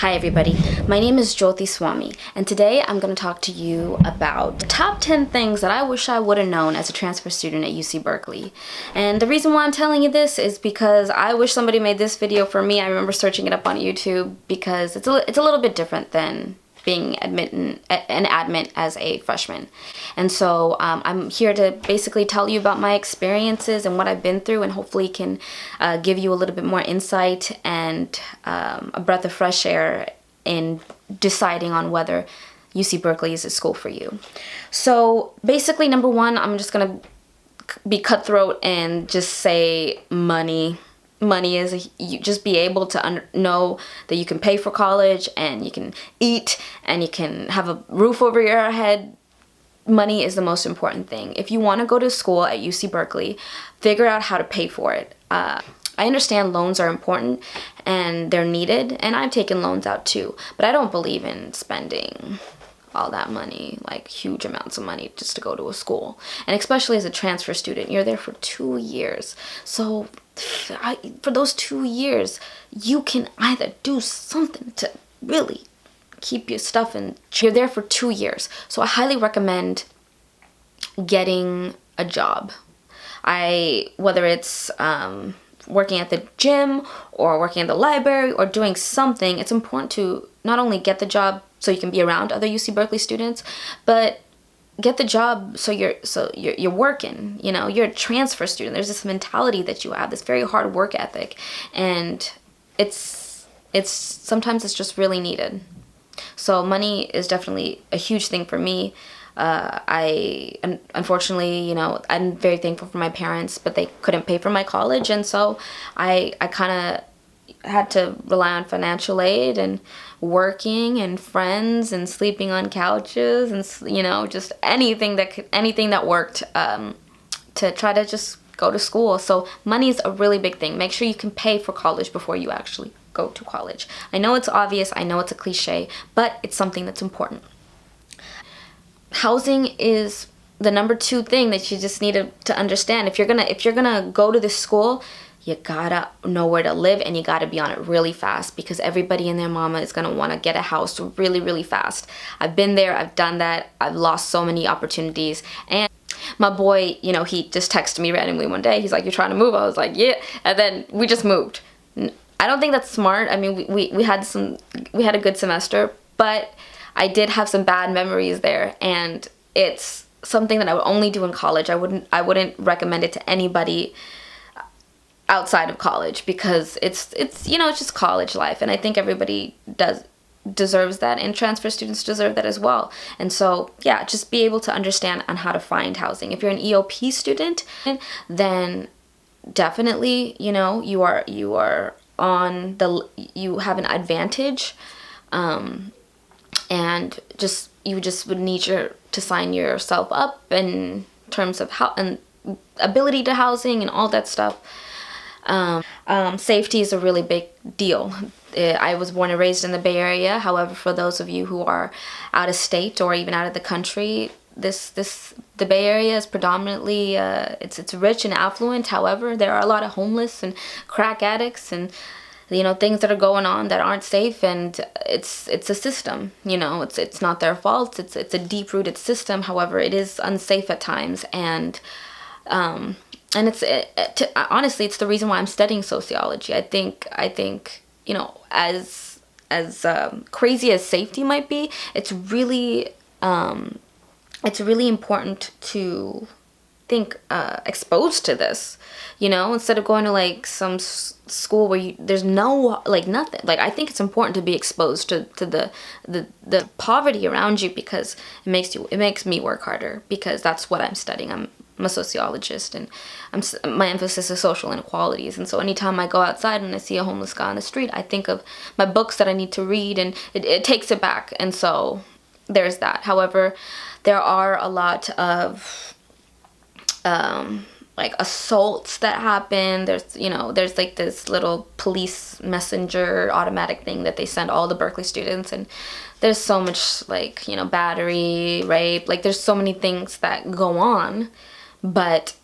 Hi everybody, my name is Jyoti Swami, and today I'm going to talk to you about the top 10 things that I wish I would have known as a transfer student at UC Berkeley. And the reason why I'm telling you this is because I wish somebody made this video for me. I remember searching it up on YouTube because it's a little bit different than being an admit as a freshman. And so I'm here to basically tell you about my experiences and what I've been through, and hopefully can give you a little bit more insight and a breath of fresh air in deciding on whether UC Berkeley is a school for you. So basically, number one, I'm just gonna be cutthroat and just say money. Money is you just be able to know that you can pay for college and you can eat and you can have a roof over your head. Money is the most important thing. If you want to go to school at UC Berkeley, figure out how to pay for it. I understand loans are important and they're needed, and I've taken loans out too, but I don't believe in spending all that money, like huge amounts of money, just to go to a school. And especially as a transfer student, you're there for 2 years. So for those 2 years, you can either do something to really keep your stuff in. You're there for 2 years. So I highly recommend getting a job. Whether it's working at the gym or working at the library or doing something, it's important to not only get the job so you can be around other UC Berkeley students, but get the job so you're working. You know, you're a transfer student. There's this mentality that you have, this very hard work ethic, and it's sometimes it's just really needed. So money is definitely a huge thing for me. Unfortunately, you know, I'm very thankful for my parents, but they couldn't pay for my college, and so I kind of had to rely on financial aid and working and friends and sleeping on couches and, you know, just anything that worked to try to just go to school. So money is a really big thing. Make sure you can pay for college before you actually go to college. I know it's obvious, I know it's a cliche, but it's something that's important. Housing is the number 2 thing that you just need to understand. If you're gonna go to this school, you gotta know where to live, and you gotta be on it really fast, because everybody and their mama is gonna want to get a house really, really fast. I've been there, I've done that, I've lost so many opportunities. And my boy, you know, he just texted me randomly one day. He's like, "You're trying to move?" I was like, "Yeah," and then we just moved. I don't think that's smart. I mean, we had a good semester, but I did have some bad memories there, and it's something that I would only do in college. I wouldn't recommend it to anybody outside of college, because it's you know, it's just college life, and I think everybody deserves that, and transfer students deserve that as well. And so yeah, just be able to understand on how to find housing. If you're an EOP student, then definitely, you know, you have an advantage, and you just would need to sign yourself up in terms of and ability to housing and all that stuff. Safety is a really big deal. I was born and raised in the Bay Area. However, for those of you who are out of state or even out of the country, the Bay Area is predominantly it's rich and affluent. However, there are a lot of homeless and crack addicts and, you know, things that are going on that aren't safe, and it's a system. You know, it's not their fault. It's a deep-rooted system. However, it is unsafe at times, and honestly, it's the reason why I'm studying sociology. I think you know, as crazy as safety might be, it's really important to think exposed to this, you know, instead of going to like some school where there's no, like, nothing. Like, I think it's important to be exposed to the poverty around you, because it makes me work harder, because that's what I'm studying. I'm a sociologist, and my emphasis is social inequalities. And so anytime I go outside and I see a homeless guy on the street, I think of my books that I need to read, and it takes it back. And so there's that. However, there are a lot of like assaults that happen. There's like this little police messenger automatic thing that they send all the Berkeley students, and there's so much, like, you know, battery, rape, like there's so many things that go on. But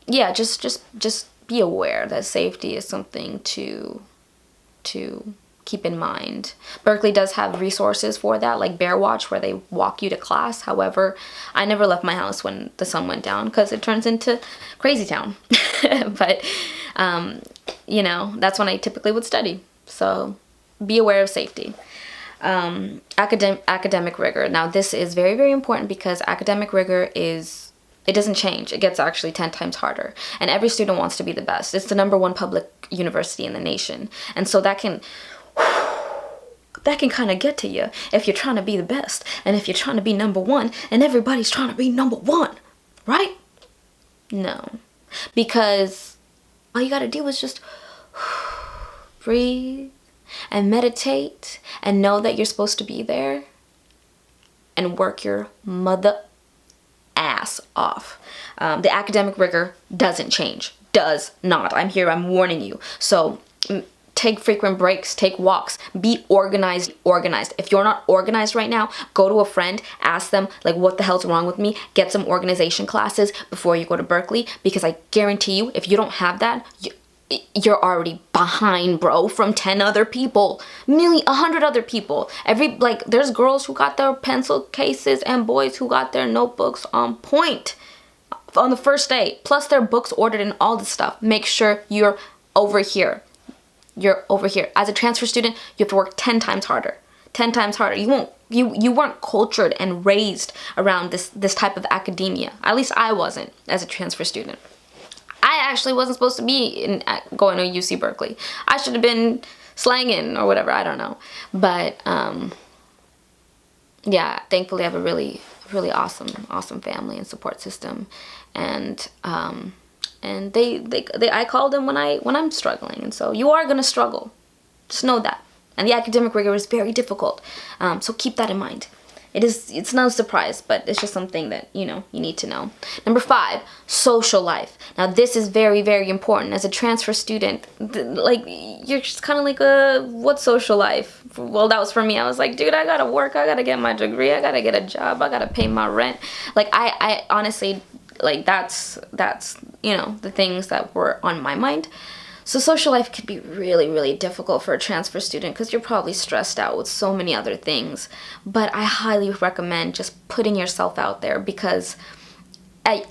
yeah, just be aware that safety is something to keep in mind. Berkeley does have resources for that, like Bear Watch, where they walk you to class. However, I never left my house when the sun went down because it turns into crazy town. But, you know, that's when I typically would study. So be aware of safety. Academic rigor. Now, this is very, very important because academic rigor it doesn't change. It gets actually 10 times harder. And every student wants to be the best. It's the #1 public university in the nation. And so that can kind of get to you if you're trying to be the best. And if you're trying to be #1 and everybody's trying to be #1, right? No. Because all you got to do is just breathe and meditate and know that you're supposed to be there and work your mother ass off. The academic rigor doesn't change. Does not. I'm warning you. So take frequent breaks, take walks, be organized. If you're not organized right now, go to a friend, ask them like what the hell's wrong with me, get some organization classes before you go to Berkeley, because I guarantee you if you don't have that, you're already behind, bro, from 10 other people, 100 other people. There's girls who got their pencil cases and boys who got their notebooks on point on the first day, plus their books ordered and all this stuff. Make sure you're over here. You're over here. As a transfer student, you have to work 10 times harder. 10 times harder. You weren't cultured and raised around this type of academia. At least I wasn't as a transfer student. I actually wasn't supposed to be going to UC Berkeley. I should have been slanging or whatever. I don't know. But yeah, thankfully I have a really, really awesome family and support system, and I call them when I'm struggling. And so you are gonna struggle. Just know that. And the academic rigor is very difficult. So keep that in mind. It's no surprise, but it's just something that, you need to know. Number 5, social life. Now, this is very, very important. As a transfer student, you're just kind of like, what social life? Well, that was for me. I was like, dude, I gotta work. I gotta get my degree. I gotta get a job. I gotta pay my rent. I honestly, that's, the things that were on my mind. So social life could be really, really difficult for a transfer student because you're probably stressed out with so many other things. But I highly recommend just putting yourself out there because,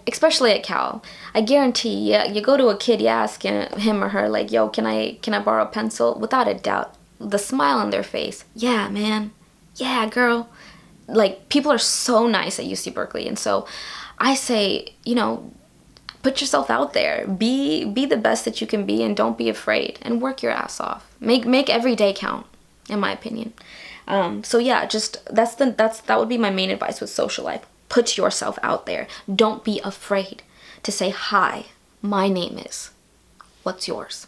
especially at Cal, I guarantee you go to a kid, you ask him or her, like, yo, can I borrow a pencil? Without a doubt, the smile on their face, yeah, man, yeah, girl. People are so nice at UC Berkeley. And so I say, put yourself out there. Be the best that you can be, and don't be afraid, and work your ass off. Make every day count, in my opinion. So yeah, just that would be my main advice with social life. Put yourself out there. Don't be afraid to say, hi, my name is. What's yours?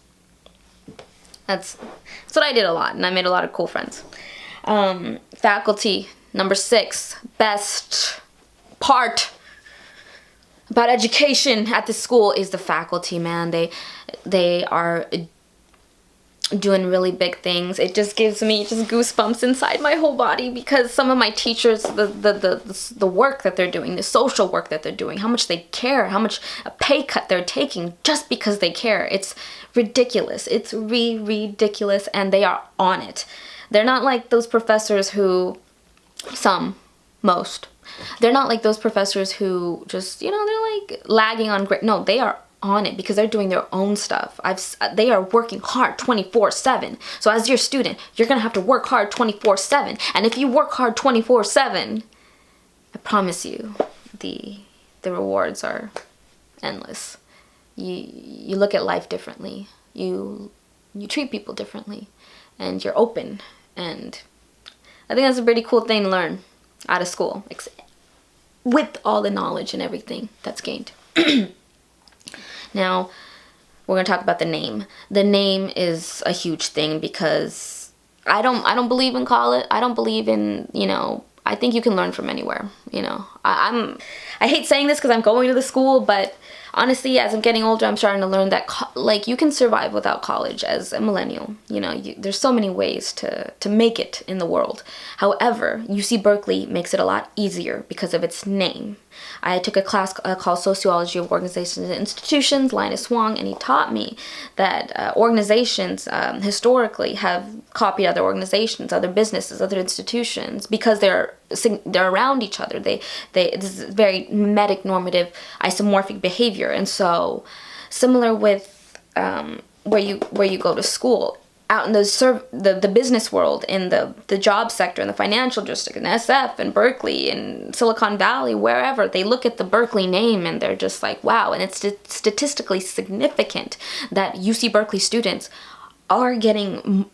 That's what I did a lot, and I made a lot of cool friends. Faculty, number 6, best part about education at this school is the faculty, man. They are doing really big things. It just gives me goosebumps inside my whole body because some of my teachers, the work that they're doing, the social work that they're doing, how much they care, how much a pay cut they're taking just because they care. It's ridiculous. It's ridiculous, and they are on it. They're not like those professors who, most, they're not like those professors who just, they're like lagging on grade. No, they are on it because they're doing their own stuff. They are working hard 24/7. So as your student, you're going to have to work hard 24/7. And if you work hard 24/7, I promise you, the rewards are endless. You look at life differently. You treat people differently, and you're open. And I think that's a pretty cool thing to learn out of school, with all the knowledge and everything that's gained. Now, we're going to talk about the name. The name is a huge thing because I don't believe in college. I don't believe in, I think you can learn from anywhere. you know. I hate saying this because I'm going to the school, but honestly, as I'm getting older, I'm starting to learn that like you can survive without college as a millennial. You know, there's so many ways to make it in the world. However, UC Berkeley makes it a lot easier because of its name. I took a class called Sociology of Organizations and Institutions, Linus Wong, and he taught me that organizations historically have copied other organizations, other businesses, other institutions because they're around each other. This is very mimetic, normative, isomorphic behavior, and so similar with where you go to school. Out in the business world, in the job sector, in the financial district, in SF, and Berkeley, in Silicon Valley, wherever, they look at the Berkeley name and they're just like, wow. And it's statistically significant that UC Berkeley students are getting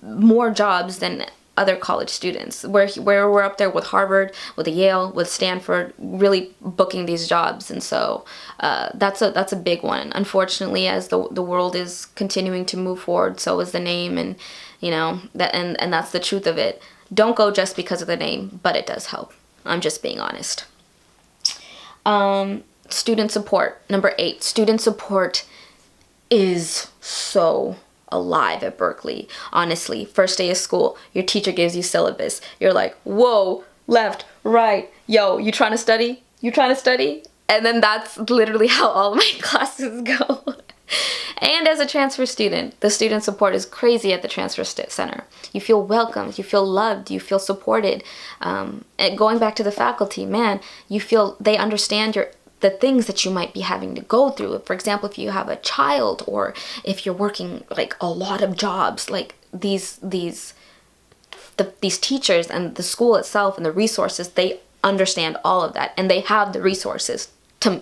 more jobs than other college students, where we're up there with Harvard, with Yale, with Stanford, really booking these jobs. And so that's a big one. Unfortunately, as the world is continuing to move forward, so is the name, and you know that, and that's the truth of it. Don't go just because of the name, but it does help. I'm just being honest. Student support, number 8. Student support is so alive at Berkeley. Honestly, first day of school, your teacher gives you syllabus. You're like, whoa, left, right, yo, you trying to study? You trying to study? And then that's literally how all of my classes go. And as a transfer student, the student support is crazy at the transfer center. You feel welcomed, you feel loved, you feel supported. And going back to the faculty, man, you feel they understand the things that you might be having to go through. For example, if you have a child, or if you're working like a lot of jobs, like these teachers and the school itself and the resources, they understand all of that, and they have the resources to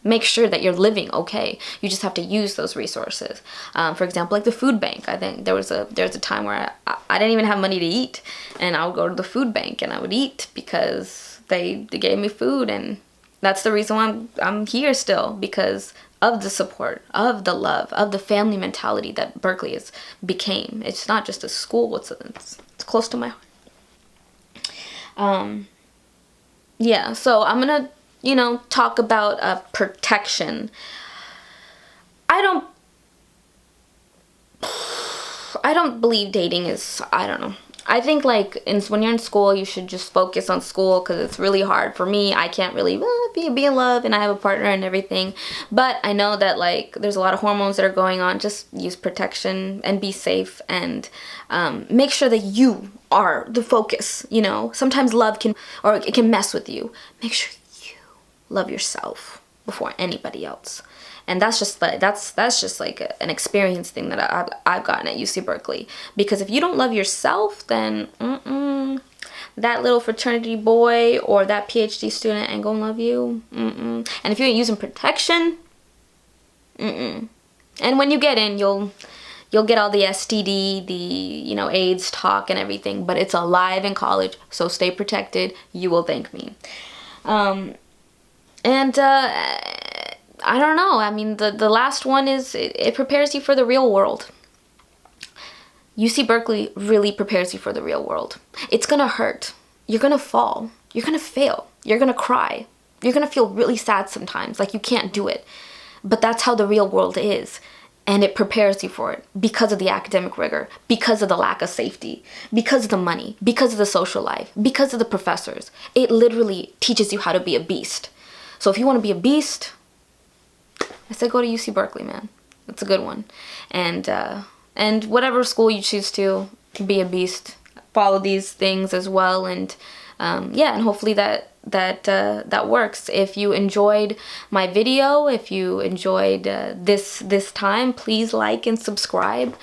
make sure that you're living okay. You just have to use those resources. For example, like the food bank. I think there was a time where I didn't even have money to eat, and I would go to the food bank and I would eat because they gave me food. And that's the reason why I'm here still, because of the support, of the love, of the family mentality that Berkeley became. It's not just a school, it's close to my heart. Yeah, so I'm gonna, talk about protection. I don't believe dating is, I don't know. I think when you're in school, you should just focus on school, because it's really hard for me. I can't really be in love, and I have a partner and everything. But I know that there's a lot of hormones that are going on. Just use protection and be safe, and make sure that you are the focus. Sometimes love can mess with you. Make sure you love yourself before anybody else. And that's just like an experience thing that I've gotten at UC Berkeley. Because if you don't love yourself, then that little fraternity boy or that PhD student ain't gonna love you. And if you ain't using protection, and when you get in, you'll get all the STD, the AIDS talk and everything. But it's alive in college, so stay protected. You will thank me. I don't know. I mean, the last one is it prepares you for the real world. UC Berkeley really prepares you for the real world. It's gonna hurt. You're gonna fall. You're gonna fail. You're gonna cry. You're gonna feel really sad sometimes, like you can't do it. But that's how the real world is. And it prepares you for it because of the academic rigor, because of the lack of safety, because of the money, because of the social life, because of the professors. It literally teaches you how to be a beast. So if you want to be a beast, I said go to UC Berkeley, man. It's a good one. And whatever school you choose to be a beast, follow these things as well. And and hopefully that works. If you enjoyed my video, if you enjoyed this time, please like and subscribe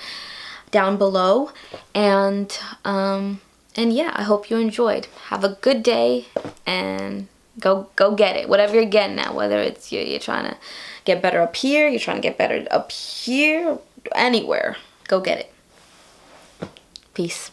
down below. And yeah, I hope you enjoyed. Have a good day, and go get it. Whatever you're getting at, whether it's you're trying to get better up here, you're trying to get better up here, anywhere, go get it. Peace.